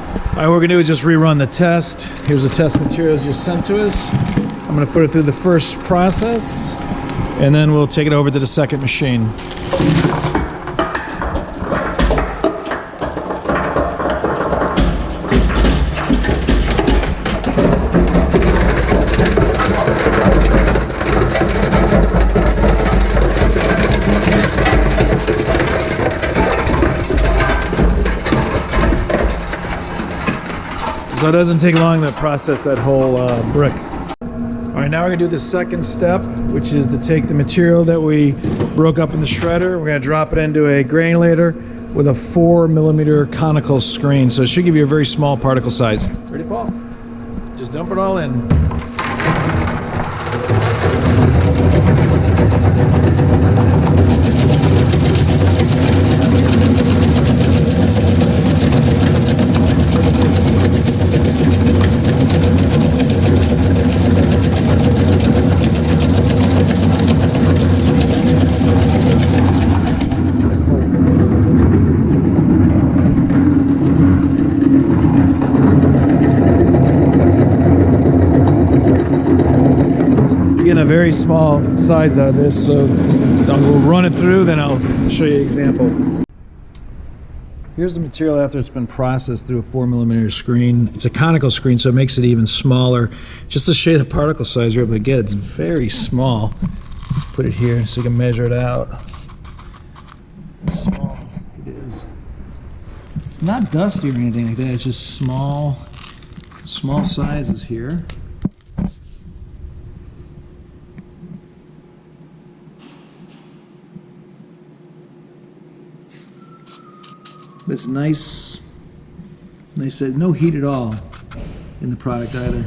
All right, what we're gonna do is just rerun the test. Here's the test materials just sent to us. I'm gonna put it through the first process, and then we'll take it over to the second machine. So it doesn't take long to process that whole brick. All right, now we're gonna do the second step, which is to take the material that we broke up in the shredder. We're gonna drop it into a granulator with a 4mm conical screen. So it should give you a very small particle size. Ready, Paul? Just dump it all in. Getting a very small size out of this, so we'll run it through, then I'll show you an example. Here's the material after it's been processed through a 4mm screen. It's a conical screen, so it makes it even smaller. Just to show you the particle size you're able to get, it's very small. Let's put it here so you can measure it out. How small it is. It's not dusty or anything like that, it's just small sizes here. It's nice, no heat at all in the product either.